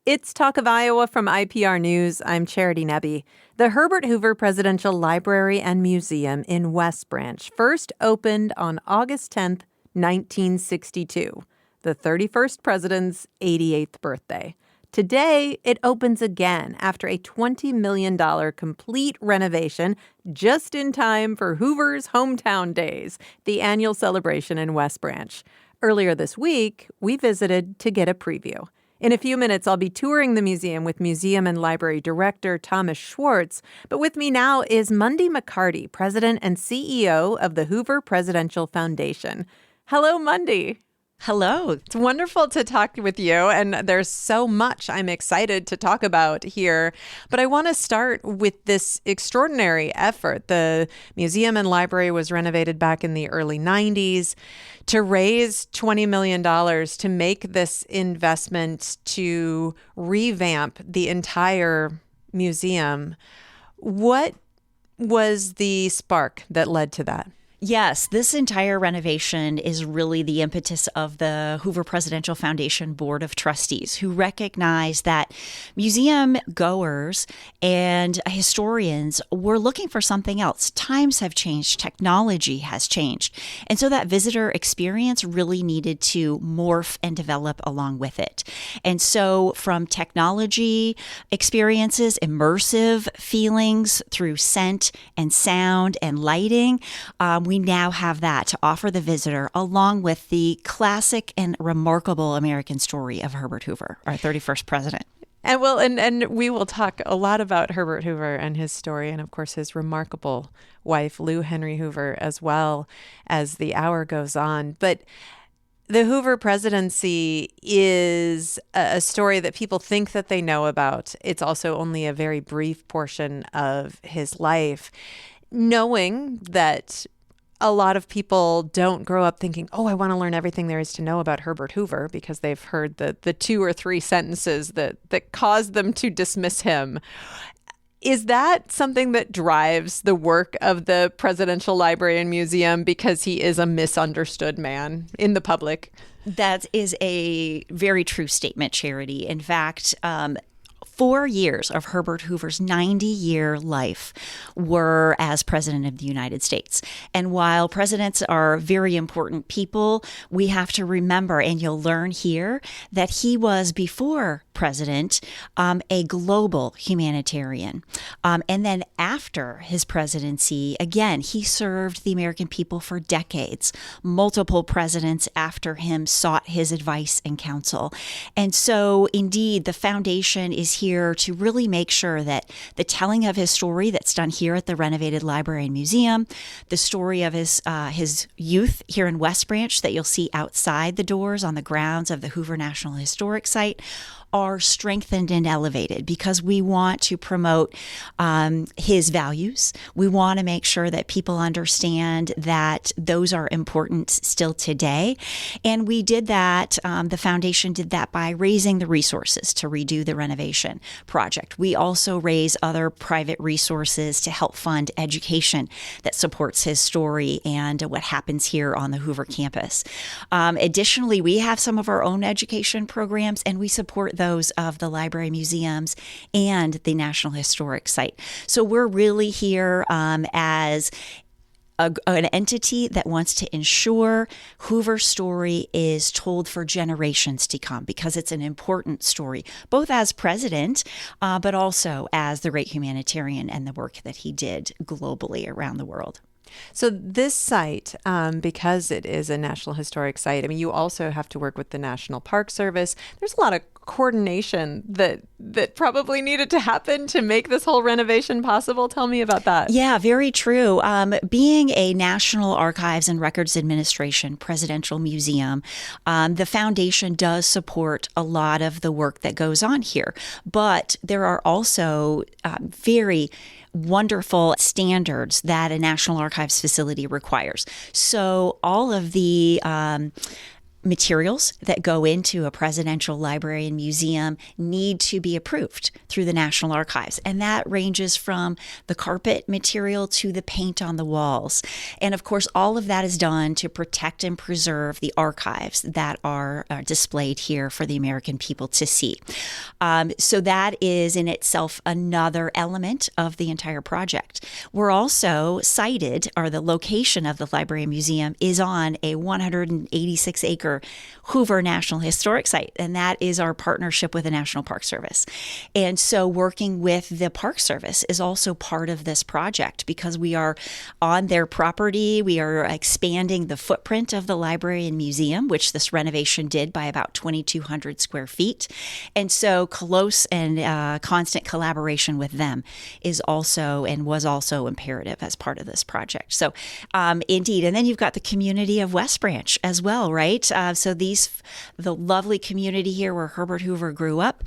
It's Talk of Iowa from IPR News. I'm Charity Nebbe. The Herbert Hoover Presidential Library and Museum in West Branch first opened on August 10th, 1962, the 31st president's 88th birthday. Today, it opens again after a $20 million complete renovation just in time for Hoover's Hometown Days, the annual celebration in West Branch. Earlier this week, we visited to get a preview. In a few minutes, I'll be touring the museum with Museum and Library Director Thomas Schwartz. But with me now is Mundi McCarty, President and CEO of the Hoover Presidential Foundation. Hello, Mundi. Hello. It's wonderful to talk with you, and there's so much I'm excited to talk about here. But I want to start with this extraordinary effort. The museum and library was renovated back in the early 90s. To raise $20 million to make this investment to revamp the entire museum, what was the spark that led to that? Yes, this entire renovation is really the impetus of the Hoover Presidential Foundation Board of Trustees, who recognize that museum goers and historians were looking for something else. Times have changed, technology has changed, and so that visitor experience really needed to morph and develop along with it. And so from technology experiences, immersive feelings through scent and sound and lighting, we now have that to offer the visitor, along with the classic and remarkable American story of Herbert Hoover, our 31st president. And we will talk a lot about Herbert Hoover and his story, and of course his remarkable wife, Lou Henry Hoover, as well as the hour goes on. But the Hoover presidency is a story that people think that they know about. It's also only a very brief portion of his life. Knowing that a lot of people don't grow up thinking, oh, I want to learn everything there is to know about Herbert Hoover, because they've heard the two or three sentences that cause them to dismiss him. Is that something that drives the work of the Presidential Library and Museum, because he is a misunderstood man in the public? That is a very true statement, Charity. In fact, 4 years of Herbert Hoover's 90-year life were as President of the United States. And while presidents are very important people, we have to remember, and you'll learn here, that he was, before president, a global humanitarian. And then after his presidency, again, he served the American people for decades. Multiple presidents after him sought his advice and counsel. And so, indeed, the foundation is here to really make sure that the telling of his story that's done here at the renovated library and museum, the story of his youth here in West Branch that you'll see outside the doors on the grounds of the Hoover National Historic Site, are strengthened and elevated, because we want to promote his values. We want to make sure that people understand that those are important still today. And we did that, the foundation did that by raising the resources to redo the renovation project. We also raise other private resources to help fund education that supports his story and what happens here on the Hoover campus. Additionally, we have some of our own education programs, and we support those of the library, museums, and the National Historic Site. So we're really here as an entity that wants to ensure Hoover's story is told for generations to come, because it's an important story, both as president, but also as the great humanitarian and the work that he did globally around the world. So this site, because it is a National Historic Site, I mean, you also have to work with the National Park Service. There's a lot of coordination that probably needed to happen to make this whole renovation possible. Tell me about that. Yeah, very true. Being a National Archives and Records Administration presidential museum, the foundation does support a lot of the work that goes on here. But there are also very wonderful standards that a National Archives facility requires. So all of the materials that go into a presidential library and museum need to be approved through the National Archives. And that ranges from the carpet material to the paint on the walls. And of course, all of that is done to protect and preserve the archives that are displayed here for the American people to see. So that is in itself another element of the entire project. We're also cited, or the location of the library and museum is on a 186-acre Hoover National Historic Site, and that is our partnership with the National Park Service. And so working with the Park Service is also part of this project because we are on their property. We are expanding the footprint of the library and museum, which this renovation did by about 2,200 square feet. And so close and constant collaboration with them is also and was also imperative as part of this project. So indeed. And then you've got the community of West Branch as well, right? So the lovely community here where Herbert Hoover grew up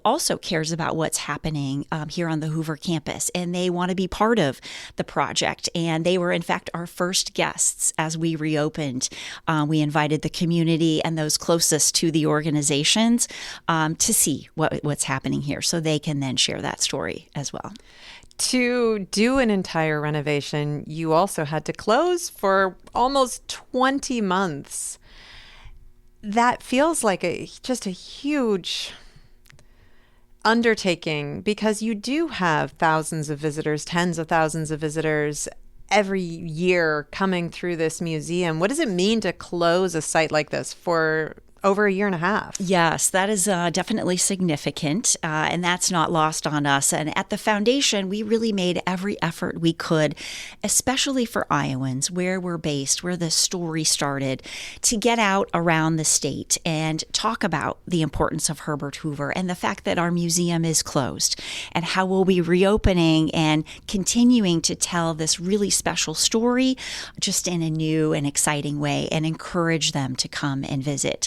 also cares about what's happening here on the Hoover campus, and they want to be part of the project. And they were, in fact, our first guests as we reopened. We invited the community and those closest to the organizations to see what's happening here, so they can then share that story as well. To do an entire renovation, you also had to close for almost 20 months. That feels like just a huge undertaking because you do have thousands of visitors, tens of thousands of visitors every year coming through this museum. What does it mean to close a site like this for over a year and a half? Yes, that is definitely significant, and that's not lost on us. And at the foundation, we really made every effort we could, especially for Iowans, where we're based, where the story started, to get out around the state and talk about the importance of Herbert Hoover and the fact that our museum is closed and how we'll be reopening and continuing to tell this really special story just in a new and exciting way and encourage them to come and visit.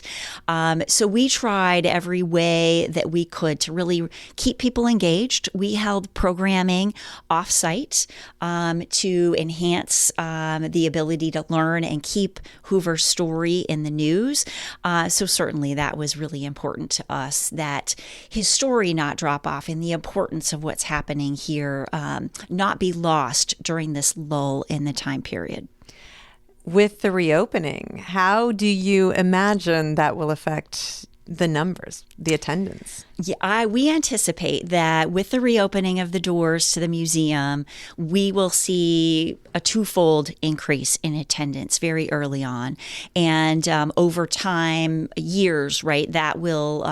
So we tried every way that we could to really keep people engaged. We held programming offsite to enhance the ability to learn and keep Hoover's story in the news. So certainly that was really important to us, that his story not drop off and the importance of what's happening here not be lost during this lull in the time period. With the reopening, how do you imagine that will affect the numbers, the attendance? Yeah, we anticipate that with the reopening of the doors to the museum, we will see a twofold increase in attendance very early on. And over time, years, right, that will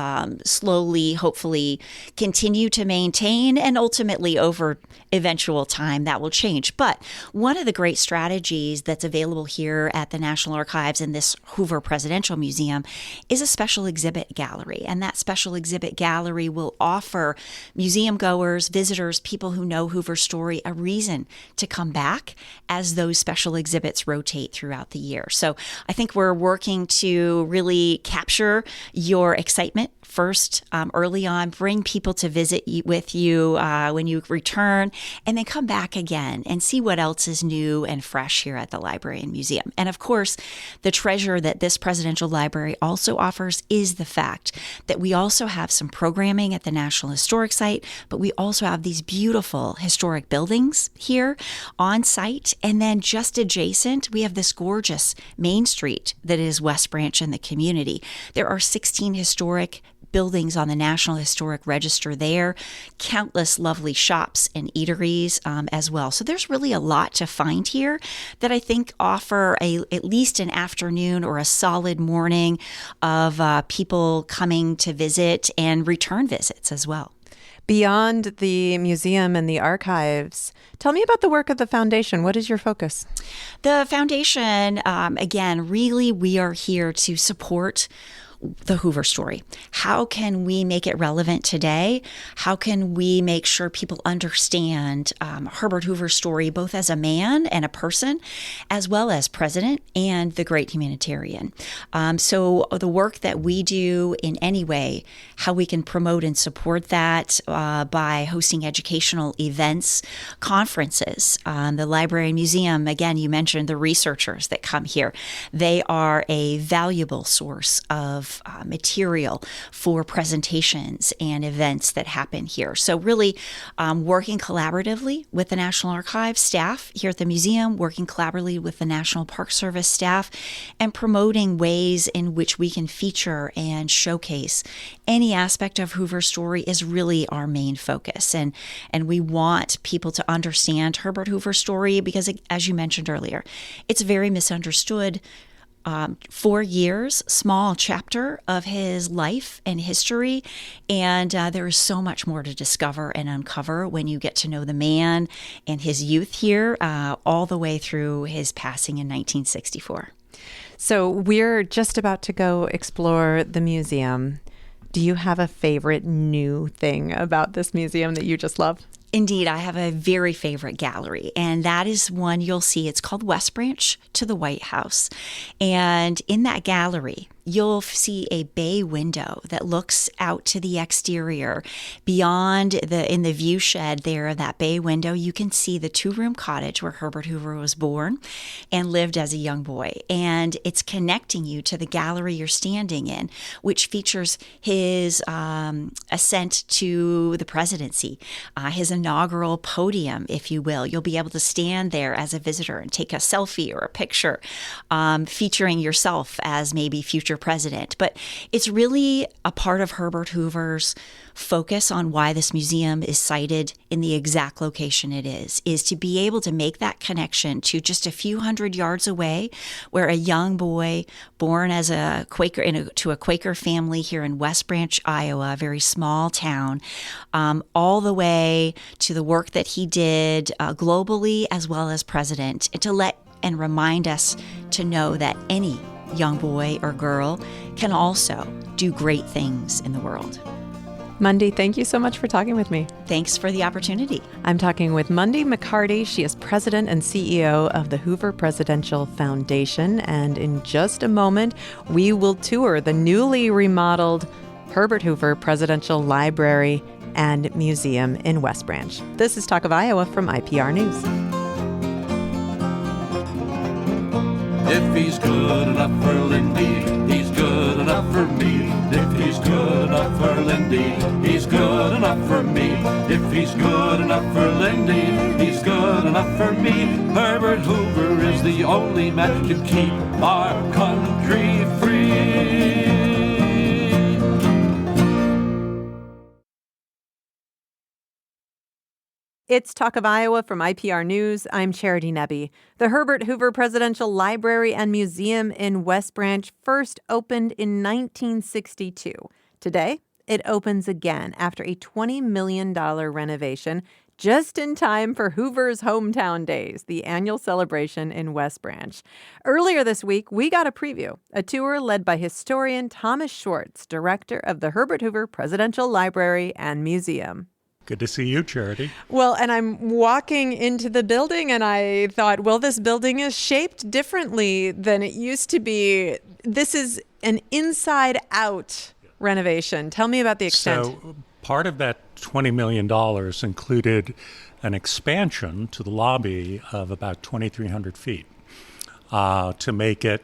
slowly, hopefully, continue to maintain, and ultimately over eventual time that will change. But one of the great strategies that's available here at the National Archives and this Hoover Presidential Museum is a special exhibit gallery. And that special exhibit gallery will offer museum goers, visitors, people who know Hoover's story a reason to come back as those special exhibits rotate throughout the year. So I think we're working to really capture your excitement first early on, bring people to visit with you when you return, and then come back again and see what else is new and fresh here at the library and museum. And of course, the treasure that this presidential library also offers is the fact that we also have some programming at the National Historic Site, but we also have these beautiful historic buildings here on site. And then just adjacent, we have this gorgeous Main Street that is West Branch in the community. There are 16 historic buildings on the National Historic Register there, countless lovely shops and eateries as well. So there's really a lot to find here that I think offer at least an afternoon or a solid morning of people coming to visit and return visits as well. Beyond the museum and the archives, tell me about the work of the foundation. What is your focus? The foundation, again, really we are here to support the Hoover story. How can we make it relevant today? How can we make sure people understand Herbert Hoover's story, both as a man and a person, as well as president and the great humanitarian? So the work that we do in any way, how we can promote and support that by hosting educational events, conferences, the library and museum. Again, you mentioned the researchers that come here. They are a valuable source of material for presentations and events that happen here. So really working collaboratively with the National Archives staff here at the museum, working collaboratively with the National Park Service staff, and promoting ways in which we can feature and showcase any aspect of Hoover's story is really our main focus. And we want people to understand Herbert Hoover's story because, as you mentioned earlier, it's very misunderstood. 4 years, small chapter of his life and history. And there is so much more to discover and uncover when you get to know the man and his youth here, all the way through his passing in 1964. So we're just about to go explore the museum. Do you have a favorite new thing about this museum that you just love? Indeed, I have a very favorite gallery, and that is one you'll see. It's called West Branch to the White House. And in that gallery, you'll see a bay window that looks out to the exterior. Beyond in the view shed there, that bay window, you can see the 2-room cottage where Herbert Hoover was born and lived as a young boy. And it's connecting you to the gallery you're standing in, which features his ascent to the presidency, his inaugural podium, if you will. You'll be able to stand there as a visitor and take a selfie or a picture featuring yourself as maybe future president. But it's really a part of Herbert Hoover's focus on why this museum is sited in the exact location it is to be able to make that connection to just a few hundred yards away, where a young boy born as a Quaker to a Quaker family here in West Branch, Iowa, a very small town, all the way to the work that he did globally as well as president, and to let and remind us to know that any young boy or girl can also do great things in the world. Mundi, thank you so much for talking with me. Thanks for the opportunity. I'm talking with Mundi McCarty. She is president and CEO of the Hoover Presidential Foundation. And in just a moment, we will tour the newly remodeled Herbert Hoover Presidential Library and Museum in West Branch. This is Talk of Iowa from IPR News. If he's good enough for Lindy, he's good enough for me. If he's good enough for Lindy, he's good enough for me. If he's good enough for Lindy, he's good enough for me. Herbert Hoover is the only man to keep our country free. It's Talk of Iowa from IPR News. I'm Charity Nebbe. The Herbert Hoover Presidential Library and Museum in West Branch first opened in 1962. Today, it opens again after a $20 million renovation, just in time for Hoover's Hometown Days, the annual celebration in West Branch. Earlier this week, we got a preview, a tour led by historian Thomas Schwartz, director of the Herbert Hoover Presidential Library and Museum. Good to see you, Charity. Well, and I'm walking into the building and I thought, well, this building is shaped differently than it used to be. This is an inside-out renovation. Tell me about the extent. So part of that $20 million included an expansion to the lobby of about 2,300 feet to make it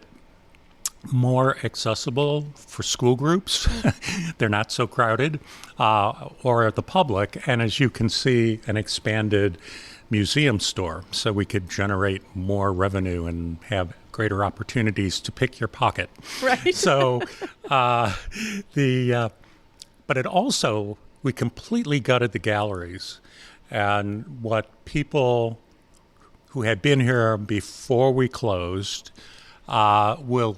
more accessible for school groups. They're not so crowded, or the public. And as you can see, an expanded museum store, so we could generate more revenue and have greater opportunities to pick your pocket. Right. So but it also, we completely gutted the galleries. And what people who had been here before we closed will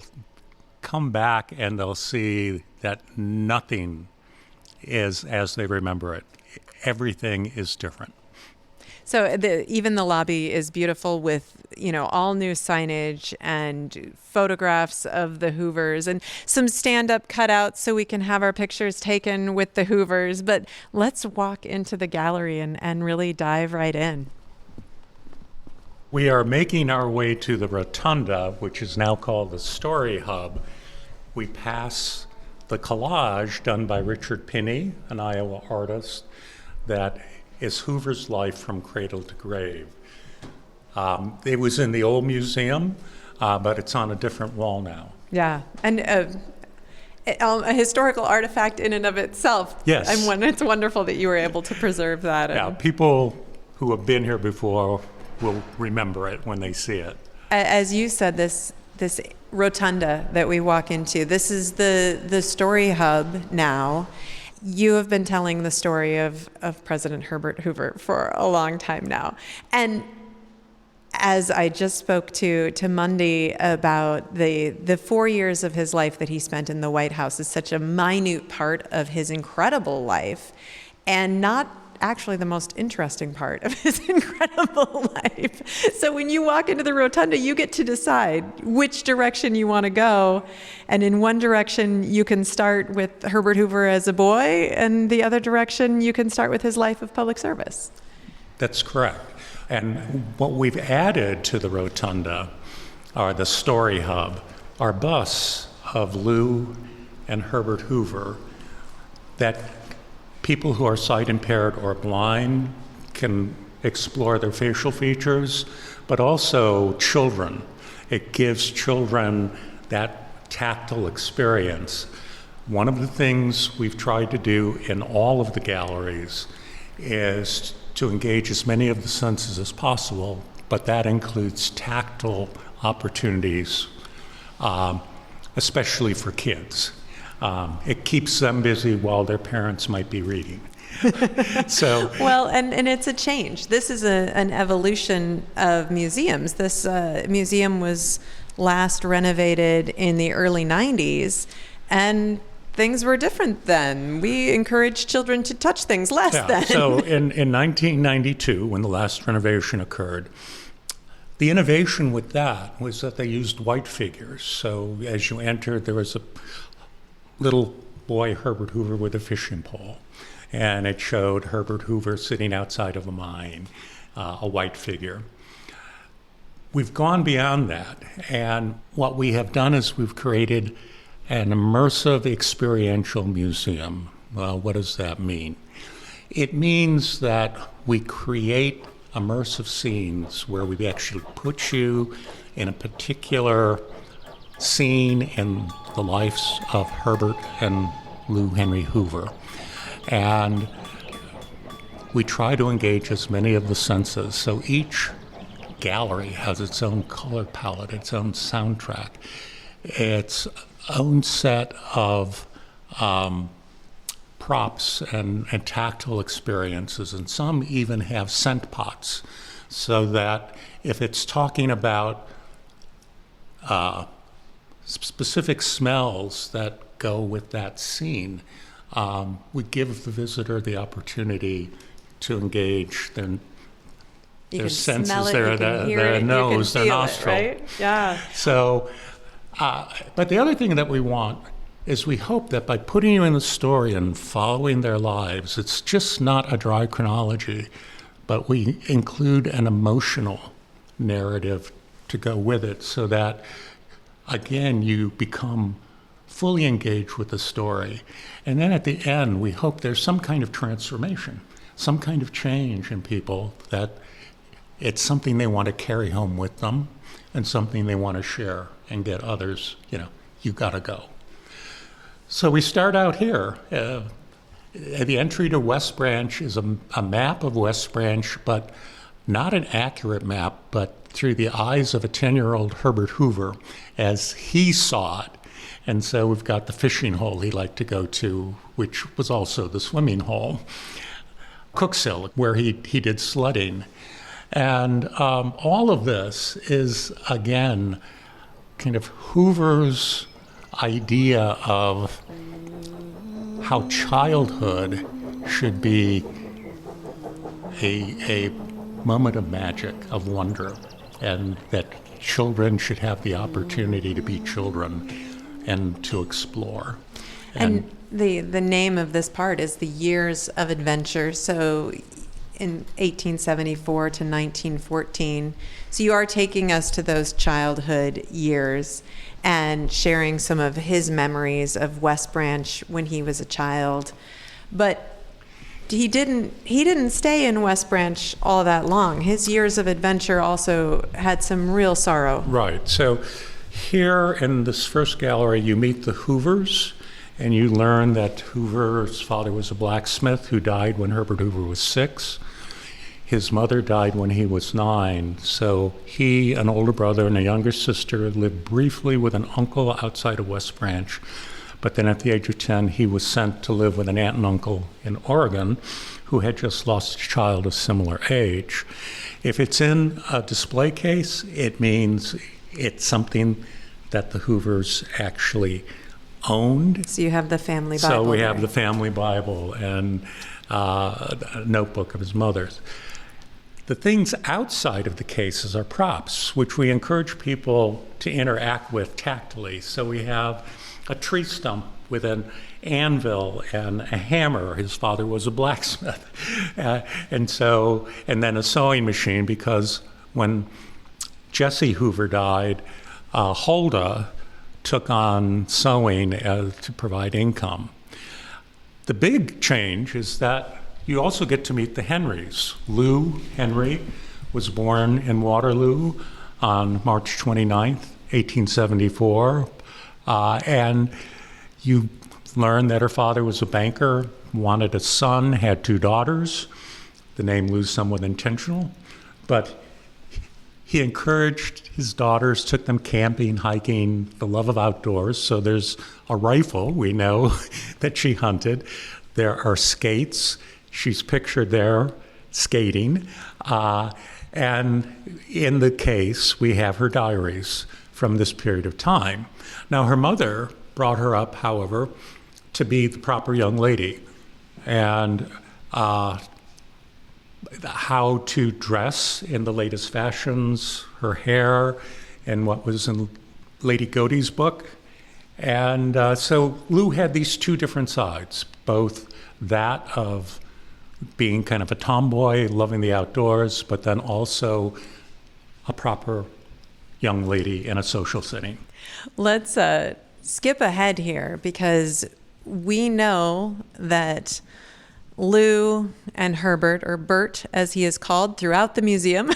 come back and they'll see that nothing is as they remember it. Everything is different. So even the lobby is beautiful with, all new signage and photographs of the Hoovers and some stand-up cutouts so we can have our pictures taken with the Hoovers. But let's walk into the gallery and really dive right in. We are making our way to the rotunda, which is now called the Story Hub. We pass the collage done by Richard Pinney, an Iowa artist, that is Hoover's life from cradle to grave. It was in the old museum, but it's on a different wall now. Yeah, and a historical artifact in and of itself. Yes. And it's wonderful that you were able to preserve that. Yeah, people who have been here before will remember it when they see it. As you said, this rotunda that we walk into, this is the Story Hub now. You have been telling the story of President Herbert Hoover for a long time now. And as I just spoke to Mundi about the 4 years of his life that he spent in the White House is such a minute part of his incredible life, and not actually the most interesting part of his incredible life. So when you walk into the rotunda, you get to decide which direction you want to go. And in one direction, you can start with Herbert Hoover as a boy, and the other direction, you can start with his life of public service. That's correct. And what we've added to the rotunda, or the Story Hub, are busts of Lou and Herbert Hoover that people who are sight impaired or blind can explore their facial features, but also children. It gives children that tactile experience. One of the things we've tried to do in all of the galleries is to engage as many of the senses as possible, but that includes tactile opportunities, especially for kids. It keeps them busy while their parents might be reading. Well, and it's a change. This is an evolution of museums. This museum was last renovated in the early 90s, and things were different then. We encouraged children to touch things less then. So in 1992, when the last renovation occurred, the innovation with that was that they used white figures. So as you entered, there was a little boy, Herbert Hoover, with a fishing pole. And it showed Herbert Hoover sitting outside of a mine, a white figure. We've gone beyond that. And what we have done is we've created an immersive experiential museum. Well, what does that mean? It means that we create immersive scenes where we actually put you in a particular scene in the lives of Herbert and Lou Henry Hoover. And we try to engage as many of the senses. So each gallery has its own color palette, its own soundtrack, its own set of props and tactile experiences, and some even have scent pots, so that if it's talking about specific smells that go with that scene, we give the visitor the opportunity to engage their senses, their nose, their nostril. Right? Yeah. So, but the other thing that we want is we hope that by putting you in the story and following their lives, it's just not a dry chronology, but we include an emotional narrative to go with it, so that, again, you become fully engaged with the story. And then at the end, we hope there's some kind of transformation, some kind of change in people, that it's something they want to carry home with them and something they want to share and get others, you gotta go. So we start out here. The entry to West Branch is a map of West Branch, but not an accurate map, but through the eyes of a 10-year-old Herbert Hoover as he saw it. And so we've got the fishing hole he liked to go to, which was also the swimming hole. Cook's Hill, where he did sledding. And all of this is, again, kind of Hoover's idea of how childhood should be a moment of magic, of wonder, and that children should have the opportunity to be children and to explore. And the name of this part is the Years of Adventure. So in 1874 to 1914. So you are taking us to those childhood years and sharing some of his memories of West Branch when he was a child. But he didn't stay in West Branch all that long. His years of adventure also had some real sorrow. Right. So here in this first gallery, you meet the Hoovers, and you learn that Hoover's father was a blacksmith who died when Herbert Hoover was 6. His mother died when he was 9. So he, an older brother, and a younger sister lived briefly with an uncle outside of West Branch. But then at the age of 10, he was sent to live with an aunt and uncle in Oregon who had just lost a child of similar age. If it's in a display case, it means it's something that the Hoovers actually owned. So you have the family Bible. So we have the family Bible and a notebook of his mother's. The things outside of the cases are props, which we encourage people to interact with tactily. So we have a tree stump with an anvil and a hammer. His father was a blacksmith. And then a sewing machine, because when Jesse Hoover died, Huldah took on sewing to provide income. The big change is that you also get to meet the Henrys. Lou Henry was born in Waterloo on March 29th, 1874. And you learn that her father was a banker, wanted a son, had 2 daughters. The name Lou's somewhat intentional, but he encouraged his daughters, took them camping, hiking, the love of outdoors. So there's a rifle, we know, that she hunted. There are skates. She's pictured there skating. And in the case, we have her diaries from this period of time. Now, her mother brought her up, however, to be the proper young lady and how to dress in the latest fashions, her hair, and what was in Lady Godey's book. And so Lou had these 2 different sides, both that of being kind of a tomboy, loving the outdoors, but then also a proper young lady in a social setting. Let's skip ahead here, because we know that Lou and Herbert, or Bert as he is called throughout the museum,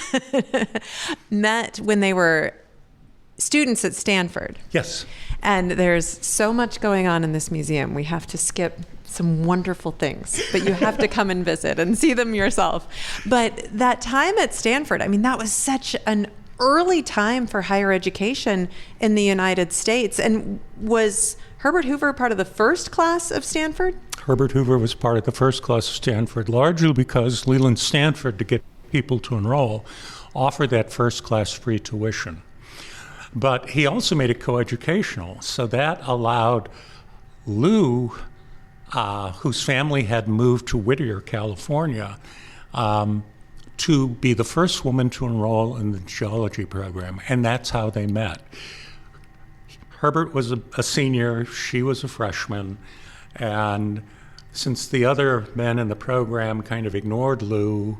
met when they were students at Stanford. Yes. And there's so much going on in this museum. We have to skip some wonderful things, but you have to come and visit and see them yourself. But that time at Stanford, I mean, that was such an early time for higher education in the United States. And was Herbert Hoover part of the first class of Stanford? Herbert Hoover was part of the first class of Stanford, largely because Leland Stanford, to get people to enroll, offered that first class free tuition. But he also made it coeducational, so that allowed Lou, whose family had moved to Whittier, California, to be the first woman to enroll in the geology program, and that's how they met. Herbert was a senior, she was a freshman, and since the other men in the program kind of ignored Lou,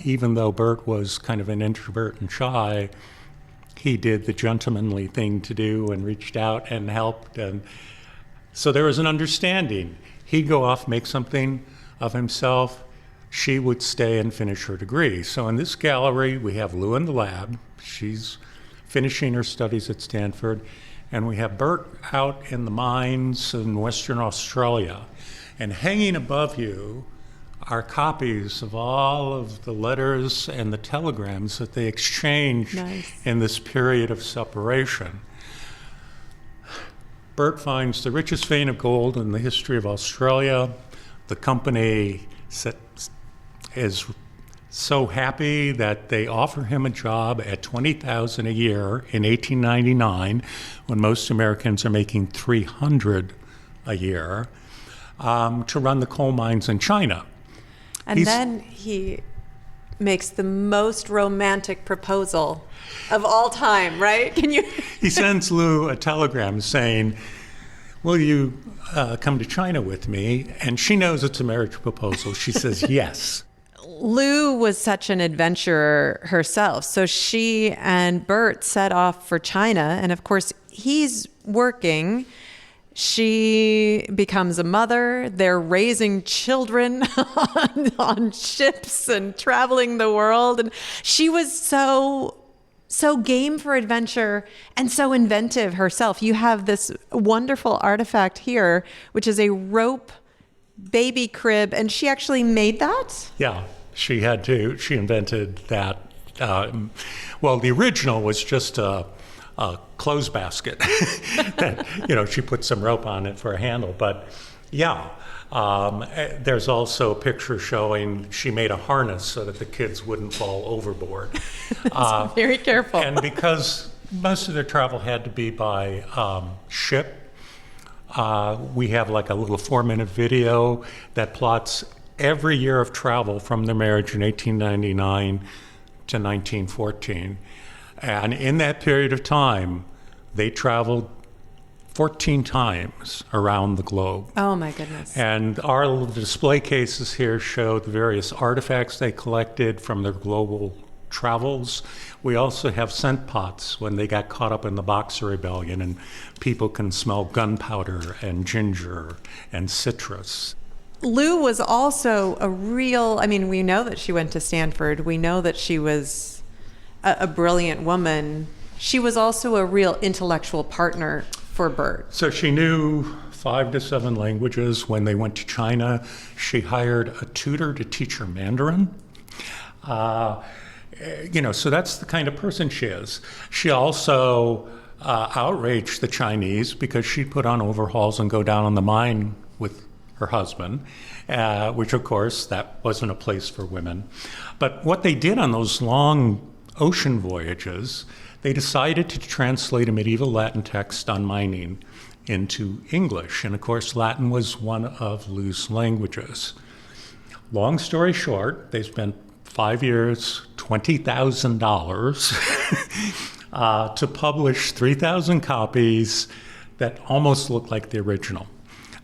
even though Bert was kind of an introvert and shy, he did the gentlemanly thing to do and reached out and helped. And so there was an understanding. He'd go off, make something of himself. She would stay and finish her degree. So in this gallery, we have Lou in the lab. She's finishing her studies at Stanford. And we have Bert out in the mines in Western Australia. And hanging above you are copies of all of the letters and the telegrams that they exchanged in this period of separation. Bert finds the richest vein of gold in the history of Australia. The company is so happy that they offer him a job at $20,000 a year in 1899, when most Americans are making $300 a year, to run the coal mines in China. And then he makes the most romantic proposal of all time, right? Can you? He sends Lou a telegram saying, will you come to China with me? And she knows it's a marriage proposal. She says yes. Lou was such an adventurer herself. So she and Bert set off for China. And of course, he's working. She becomes a mother. They're raising children on ships and traveling the world. And she was so game for adventure and so inventive herself. You have this wonderful artifact here, which is a rope baby crib. And she actually made that? Yeah, she invented that. Well, the original was just a clothes basket that, she put some rope on it for a handle. But yeah, there's also a picture showing she made a harness so that the kids wouldn't fall overboard. Very careful. And because most of their travel had to be by ship, we have like a little 4-minute video that plots every year of travel from their marriage in 1899 to 1914. And in that period of time, they traveled 14 times around the globe. Oh, my goodness. And our little display cases here show the various artifacts they collected from their global travels. We also have scent pots when they got caught up in the Boxer Rebellion, and people can smell gunpowder and ginger and citrus. Lou was also we know that she went to Stanford. We know that she was a brilliant woman. She was also a real intellectual partner for Bert. So she knew 5 to 7 languages. When they went to China, she hired a tutor to teach her Mandarin. So that's the kind of person she is. She also outraged the Chinese because she'd put on overalls and go down on the mine with her husband, which of course that wasn't a place for women. But what they did on those long ocean voyages, they decided to translate a medieval Latin text on mining into English. And of course, Latin was one of Lou's languages. Long story short, they spent 5 years, $20,000 to publish 3,000 copies that almost look like the original.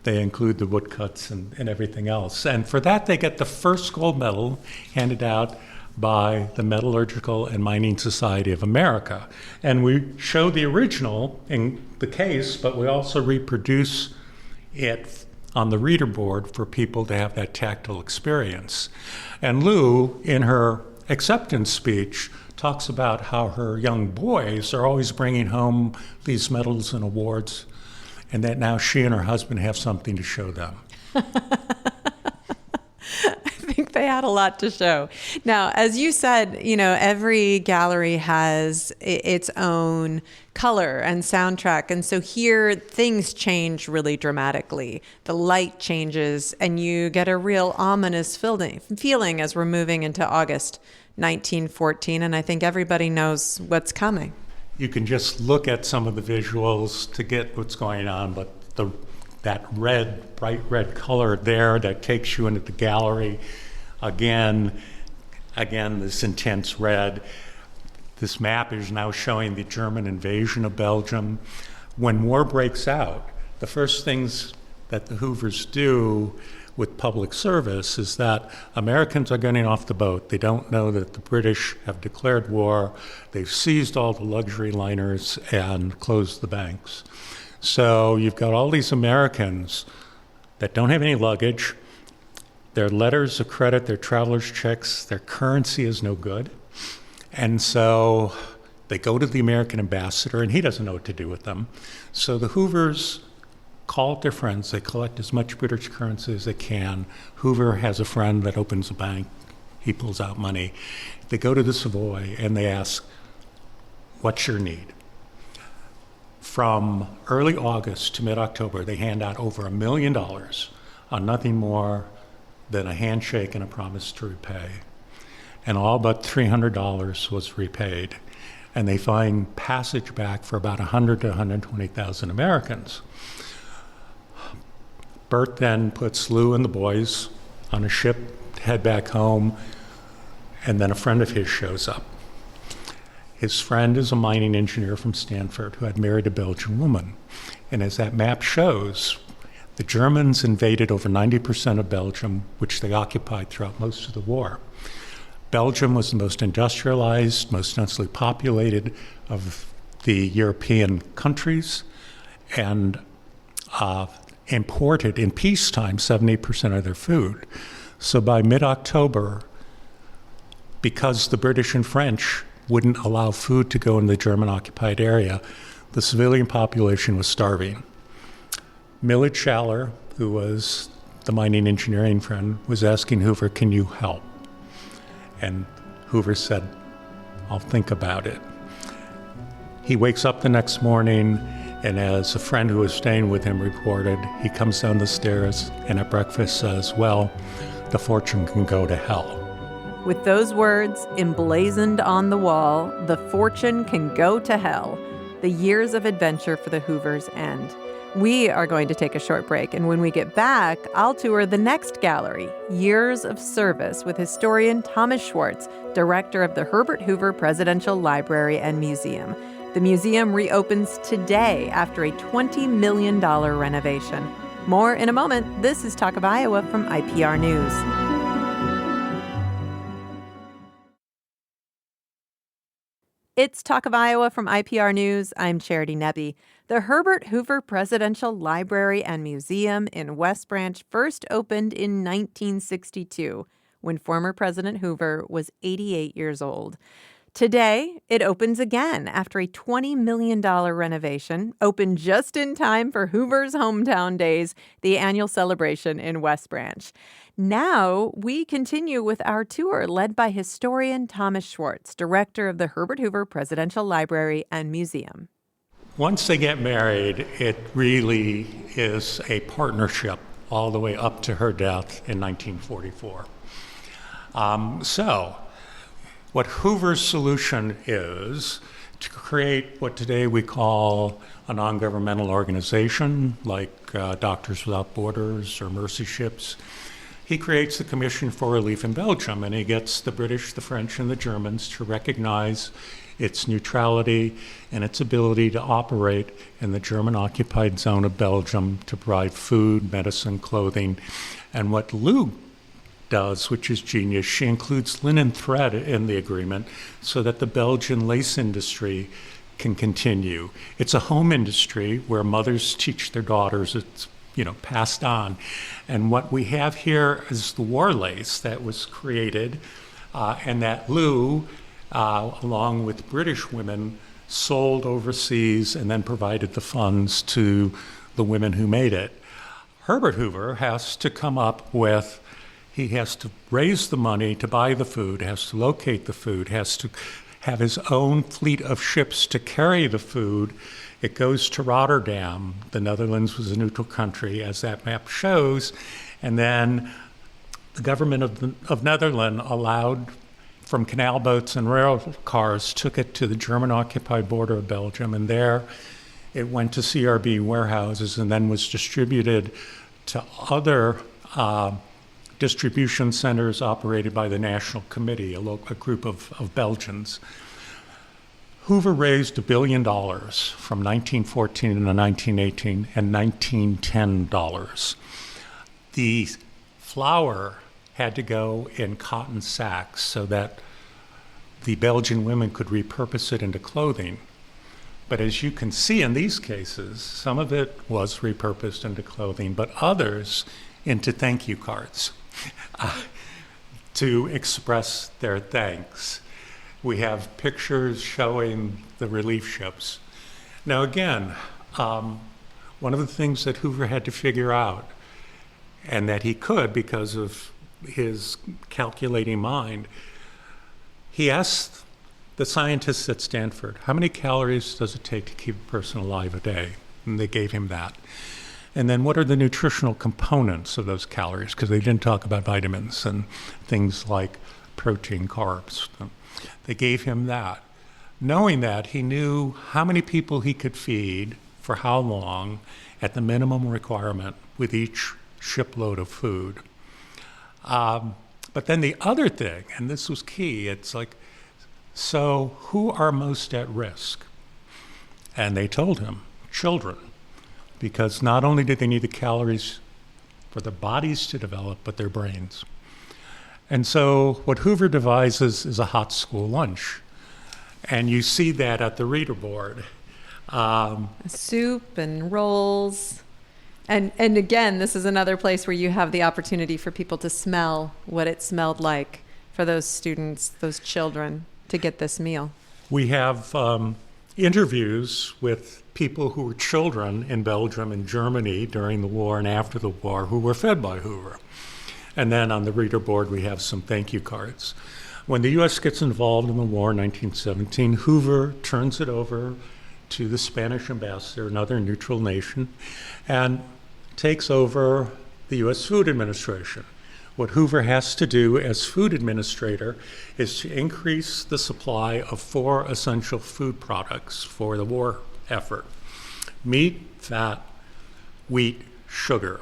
They include the woodcuts and everything else. And for that, they get the first gold medal handed out by the Metallurgical and Mining Society of America. And we show the original in the case, but we also reproduce it on the reader board for people to have that tactile experience. And Lou, in her acceptance speech, talks about how her young boys are always bringing home these medals and awards, and that now she and her husband have something to show them. I think they had a lot to show. Now, as you said, every gallery has its own color and soundtrack. And so here things change really dramatically. The light changes and you get a real ominous feeling as we're moving into August 1914. And I think everybody knows what's coming. You can just look at some of the visuals to get what's going on, but that red, bright red color there that takes you into the gallery, again, this intense red. This map is now showing the German invasion of Belgium. When war breaks out, the first things that the Hoovers do with public service is that Americans are getting off the boat. They don't know that the British have declared war. They've seized all the luxury liners and closed the banks. So you've got all these Americans that don't have any luggage. Their letters of credit, their traveler's checks, their currency is no good. And so they go to the American ambassador, and he doesn't know what to do with them. So the Hoovers call up their friends. They collect as much British currency as they can. Hoover has a friend that opens a bank. He pulls out money. They go to the Savoy, and they ask, what's your need? From early August to mid-October, they hand out over $1 million on nothing more than a handshake and a promise to repay. And all but $300 was repaid. And they find passage back for about 100 to 120,000 Americans. Bert then puts Lou and the boys on a ship to head back home. And then a friend of his shows up. His friend is a mining engineer from Stanford who had married a Belgian woman. And as that map shows, the Germans invaded over 90% of Belgium, which they occupied throughout most of the war. Belgium was the most industrialized, most densely populated of the European countries, and imported in peacetime 70% of their food. So by mid-October, because the British and French wouldn't allow food to go in the German-occupied area, the civilian population was starving. Millard Schaller, who was the mining engineering friend, was asking Hoover, "Can you help?" And Hoover said, "I'll think about it." He wakes up the next morning, and as a friend who was staying with him reported, he comes down the stairs and at breakfast says, "Well, the fortune can go to hell." With those words emblazoned on the wall, the fortune can go to hell. The years of adventure for the Hoovers end. We are going to take a short break, and when we get back, I'll tour the next gallery, Years of Service, with historian Thomas Schwartz, director of the Herbert Hoover Presidential Library and Museum. The museum reopens today after a $20 million renovation. More in a moment. This is Talk of Iowa from IPR News. It's Talk of Iowa from IPR News. I'm Charity Nebbe. The Herbert Hoover Presidential Library and Museum in West Branch first opened in 1962, when former President Hoover was 88 years old. Today, it opens again after a $20 million renovation, opened just in time for Hoover's Hometown Days, the annual celebration in West Branch. Now, we continue with our tour led by historian Thomas Schwartz, director of the Herbert Hoover Presidential Library and Museum. Once they get married, it really is a partnership all the way up to her death in 1944. What Hoover's solution is to create what today we call a non-governmental organization, like Doctors Without Borders or Mercy Ships. He creates the Commission for Relief in Belgium, and he gets the British, the French, and the Germans to recognize its neutrality and its ability to operate in the German-occupied zone of Belgium to provide food, medicine, clothing. And what Lou does, which is genius, she includes linen thread in the agreement so that the Belgian lace industry can continue. It's a home industry where mothers teach their daughters. It's passed on. And what we have here is the war lace that was created and that Lou, along with British women, sold overseas and then provided the funds to the women who made it. Herbert Hoover has to come up with, he has to raise the money to buy the food, has to locate the food, has to have his own fleet of ships to carry the food. It goes to Rotterdam. The Netherlands was a neutral country, as that map shows. And then the government of Netherlands allowed, from canal boats and rail cars, took it to the German-occupied border of Belgium. And there it went to CRB warehouses and then was distributed to other distribution centers operated by the National Committee, a group of Belgians. Hoover raised $1 billion from 1914 to 1918 and $1910. The flour had to go in cotton sacks so that the Belgian women could repurpose it into clothing. But as you can see in these cases, some of it was repurposed into clothing, but others into thank you cards to express their thanks. We have pictures showing the relief ships. Now again, one of the things that Hoover had to figure out, and that he could because of his calculating mind, he asked the scientists at Stanford, how many calories does it take to keep a person alive a day? And they gave him that. And then what are the nutritional components of those calories? Because they didn't talk about vitamins and things like protein, carbs. They gave him that. Knowing that, he knew how many people he could feed for how long at the minimum requirement with each shipload of food. But then the other thing, and this was key, it's like, so who are most at risk? And they told him, children, because not only did they need the calories for their bodies to develop, but their brains. And so what Hoover devises is a hot school lunch. And you see that at the reader board. Soup and rolls. And again, this is another place where you have the opportunity for people to smell what it smelled like for those students, those children, to get this meal. We have interviews with people who were children in Belgium and Germany during the war and after the war who were fed by Hoover. And then on the reader board, we have some thank you cards. When the U.S. gets involved in the war in 1917, Hoover turns it over to the Spanish ambassador, another neutral nation, and takes over the U.S. Food Administration. What Hoover has to do as food administrator is to increase the supply of 4 essential food products for the war effort: meat, fat, wheat, sugar.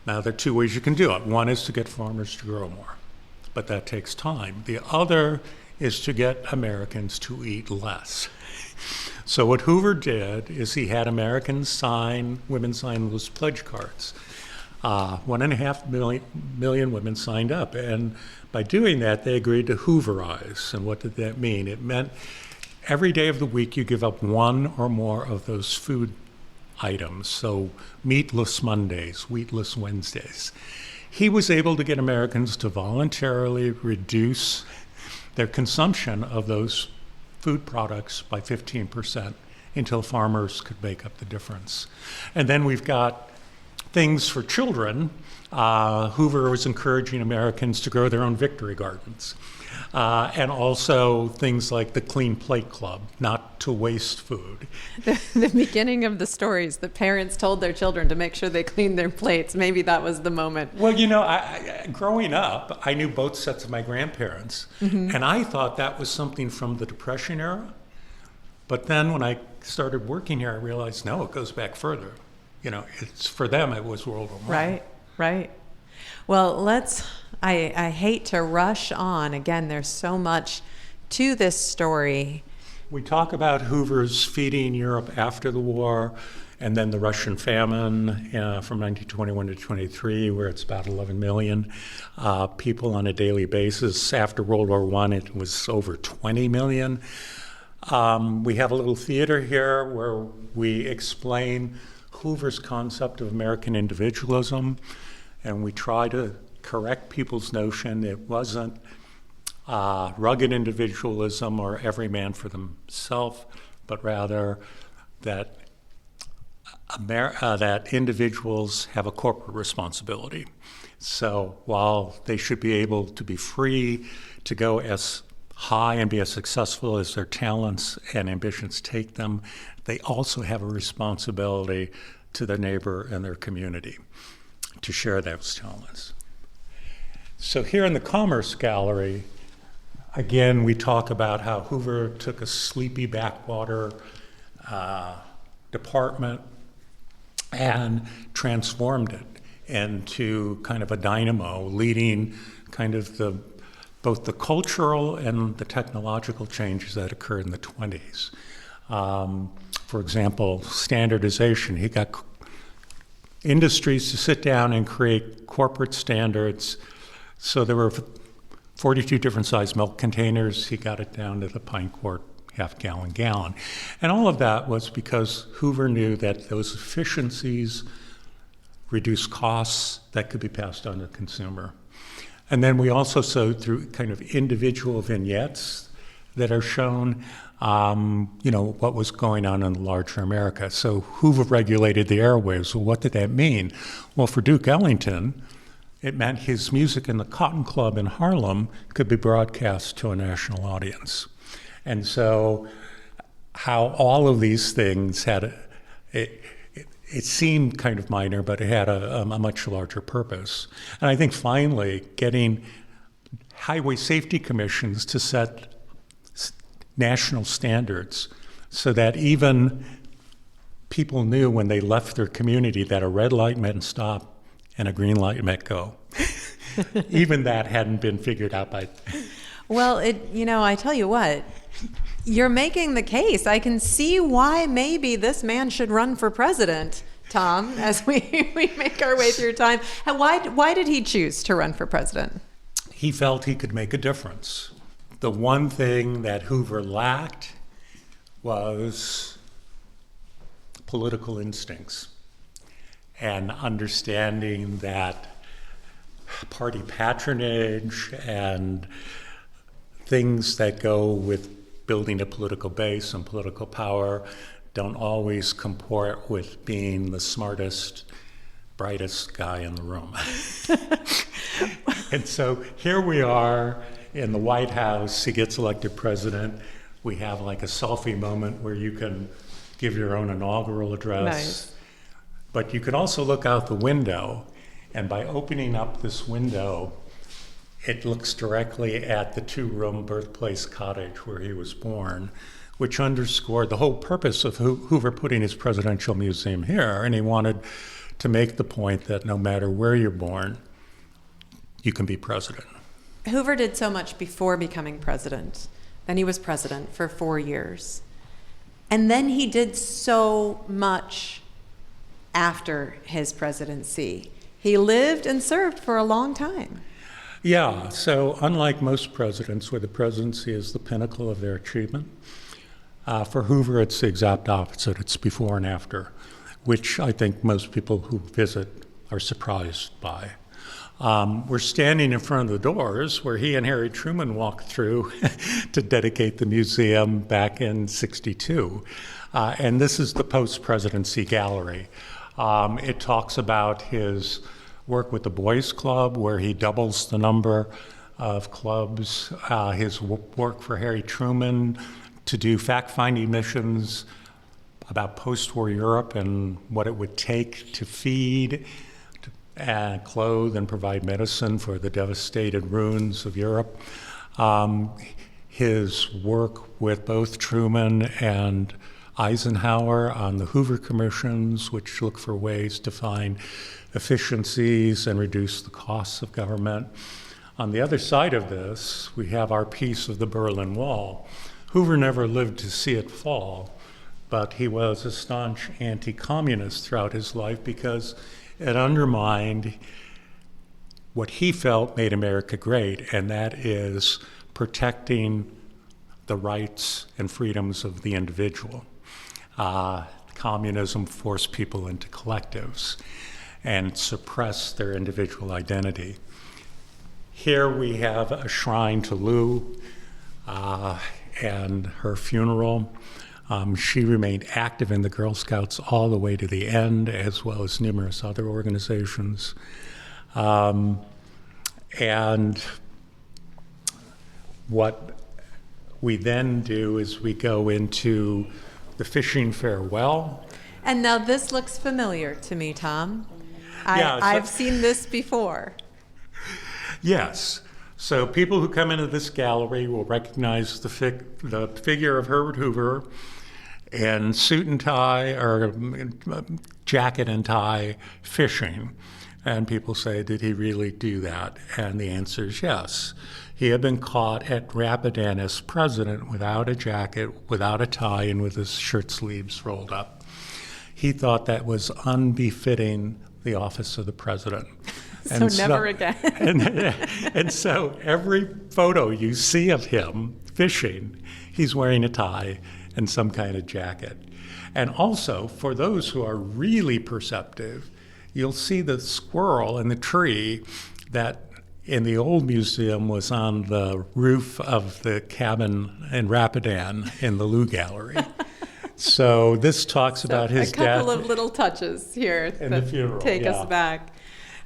Now, there are 2 ways you can do it. One is to get farmers to grow more, but that takes time. The other is to get Americans to eat less. So what Hoover did is he had Americans sign, women sign those pledge cards. 1.5 million women signed up, and by doing that, they agreed to Hooverize. And what did that mean? It meant every day of the week you give up 1 or more of those food items, so meatless Mondays, wheatless Wednesdays. He was able to get Americans to voluntarily reduce their consumption of those food products by 15% until farmers could make up the difference. And then we've got things for children. Hoover was encouraging Americans to grow their own victory gardens. And also things like the Clean Plate Club, not to waste food. The beginning of the stories, the parents told their children to make sure they cleaned their plates. Maybe that was the moment. Well, you know, growing up, I knew both sets of my grandparents, and I thought that was something from the Depression era. But then when I started working here, I realized, no, it goes back further. You know, it's for them, it was World War I. Right. Well, I hate to rush on. Again, there's so much to this story. We talk about Hoover's feeding Europe after the war, and then the Russian famine from 1921 to 23, where it's about 11 million people on a daily basis. After World War I, it was over 20 million. We have a little theater here where we explain Hoover's concept of American individualism, and we try to correct people's notion it wasn't rugged individualism or every man for themselves, but rather that that individuals have a corporate responsibility. So while they should be able to be free to go as high and be as successful as their talents and ambitions take them, they also have a responsibility to their neighbor and their community to share those talents. So here in the Commerce Gallery, again, we talk about how Hoover took a sleepy backwater department and transformed it into kind of a dynamo, leading kind of both the cultural and the technological changes that occurred in the 20s. For example, standardization. He got industries to sit down and create corporate standards. So there were 42 different size milk containers. He got it down to the pint quart, half gallon, gallon. And all of that was because Hoover knew that those efficiencies reduced costs that could be passed on to the consumer. And then we also saw through kind of individual vignettes that are shown, what was going on in larger America. So Hoover regulated the airwaves. Well, what did that mean? Well, for Duke Ellington, it meant his music in the Cotton Club in Harlem could be broadcast to a national audience. And so how all of these things had, it seemed kind of minor, but it had a much larger purpose. And I think finally getting highway safety commissions to set national standards so that even people knew when they left their community that a red light meant stop and a green light meant go. Even that hadn't been figured out by. Well, I tell you what, you're making the case. I can see why maybe this man should run for president, Tom, as we make our way through time. And why did he choose to run for president? He felt he could make a difference. The one thing that Hoover lacked was political instincts and understanding that party patronage and things that go with building a political base and political power don't always comport with being the smartest, brightest guy in the room. And so here we are in the White House. He gets elected president. We have like a selfie moment where you can give your own inaugural address. Nice. But you can also look out the window, and by opening up this window, it looks directly at the two-room birthplace cottage where he was born, which underscored the whole purpose of Hoover putting his presidential museum here. And he wanted to make the point that no matter where you're born, you can be president. Hoover did so much before becoming president. Then he was president for 4 years. And then he did so much after his presidency. He lived and served for a long time. Yeah, so unlike most presidents where the presidency is the pinnacle of their achievement, for Hoover it's the exact opposite. It's before and after, which I think most people who visit are surprised by. We're standing in front of the doors where he and Harry Truman walked through to dedicate the museum back in '62. And this is the post-presidency gallery. It talks about his work with the Boys Club, where he doubles the number of clubs, his work for Harry Truman to do fact-finding missions about post-war Europe and what it would take to feed and clothe and provide medicine for the devastated ruins of Europe. His work with both Truman and Eisenhower on the Hoover commissions, which look for ways to find efficiencies and reduce the costs of government. On the other side of this, we have our piece of the Berlin Wall. Hoover never lived to see it fall, but he was a staunch anti-communist throughout his life because it undermined what he felt made America great, and that is protecting the rights and freedoms of the individual. Communism forced people into collectives and suppressed their individual identity. Here we have a shrine to Lou and her funeral. She remained active in the Girl Scouts all the way to the end, as well as numerous other organizations. And what we then do is we go into the fishing farewell. And now this looks familiar to me, Tom. Yeah, I've seen this before. Yes. So people who come into this gallery will recognize the figure of Herbert Hoover in suit and tie, or jacket and tie, fishing. And people say, did he really do that? And the answer is yes. He had been caught at Rapidan as president without a jacket, without a tie, and with his shirt sleeves rolled up. He thought that was unbefitting the office of the president. So never again. and so every photo you see of him fishing, he's wearing a tie and some kind of jacket. And also, for those who are really perceptive, you'll see the squirrel in the tree that in the old museum was on the roof of the cabin in Rapidan in the Lou Gallery. So this talks about his death. A couple of little touches here in the funeral, take us back.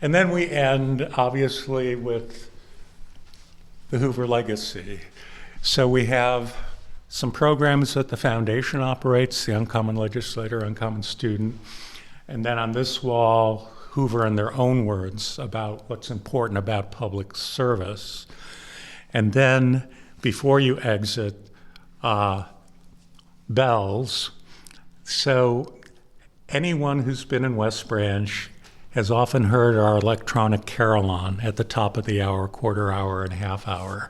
And then we end, obviously, with the Hoover legacy. So we have some programs that the foundation operates, the Uncommon Legislator, Uncommon Student. And then on this wall, Hoover in their own words about what's important about public service. And then before you exit, bells. So anyone who's been in West Branch has often heard our electronic carillon at the top of the hour, quarter hour, and half hour.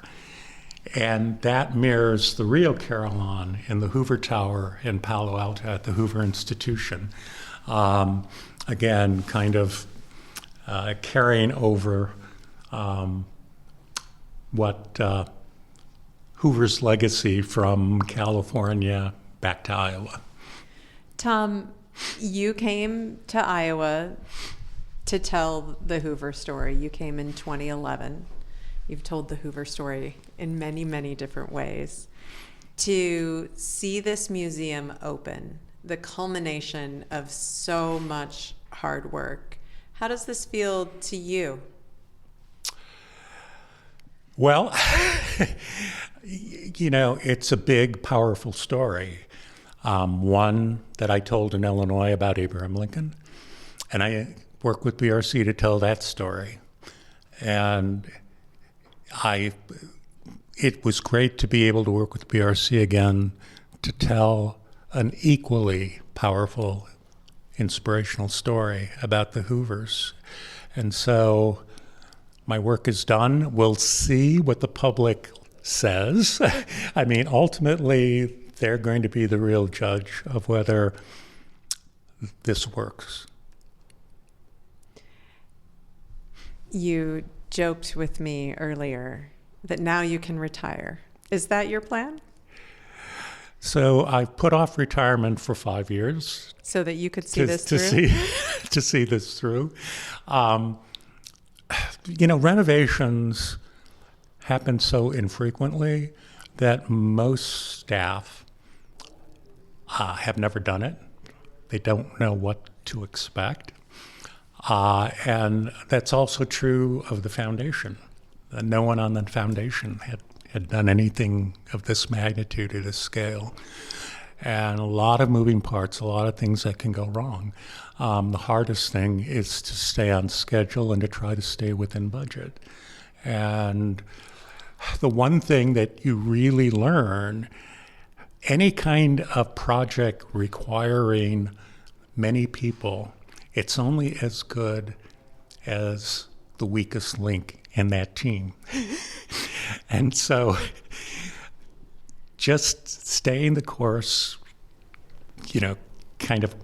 And that mirrors the real carillon in the Hoover Tower in Palo Alto at the Hoover Institution. Again, kind of carrying over what Hoover's legacy from California back to Iowa. Tom, you came to Iowa to tell the Hoover story. You came in 2011. You've told the Hoover story in many, many different ways. To see this museum open, the culmination of so much hard work, how does this feel to you? Well, it's a big, powerful story. One that I told in Illinois about Abraham Lincoln, and I worked with BRC to tell that story. And it was great to be able to work with BRC again to tell an equally powerful, inspirational story about the Hoovers. And so my work is done. We'll see what the public says. I mean, ultimately, they're going to be the real judge of whether this works. You joked with me earlier that now you can retire. Is that your plan? So I've put off retirement for 5 years. So that you could see this through? To see this through. Renovations happen so infrequently that most staff have never done it. They don't know what to expect. And that's also true of the foundation. No one on the foundation had done anything of this magnitude at this scale. And a lot of moving parts, a lot of things that can go wrong. The hardest thing is to stay on schedule and to try to stay within budget. And the one thing that you really learn, any kind of project requiring many people, it's only as good as the weakest link in that team. And so just staying the course, kind of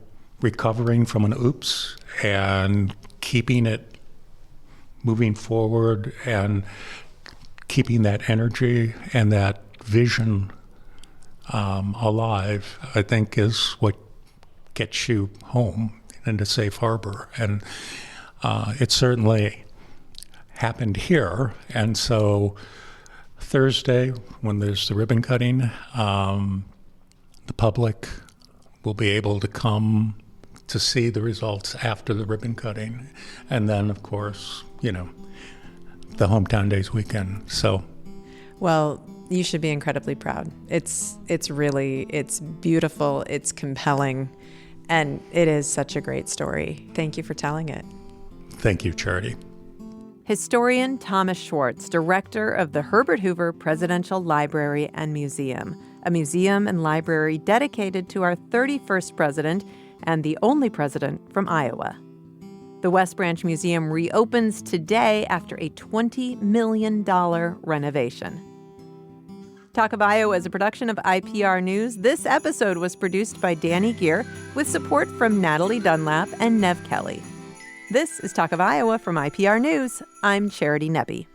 recovering from an oops and keeping it moving forward and keeping that energy and that vision alive, I think is what gets you home into safe harbor. And it certainly happened here. And so Thursday, when there's the ribbon cutting, the public will be able to come to see the results after the ribbon cutting. And then, of course, the Hometown Days weekend. So, well, you should be incredibly proud. It's beautiful, it's compelling, and it is such a great story. Thank you for telling it. Thank you, Charity. Historian Thomas Schwartz, director of the Herbert Hoover Presidential Library and Museum, a museum and library dedicated to our 31st president and the only president from Iowa. The West Branch Museum reopens today after a $20 million renovation. Talk of Iowa is a production of IPR News. This episode was produced by Danny Gear with support from Natalie Dunlap and Nev Kelly. This is Talk of Iowa from IPR News. I'm Charity Nebbe.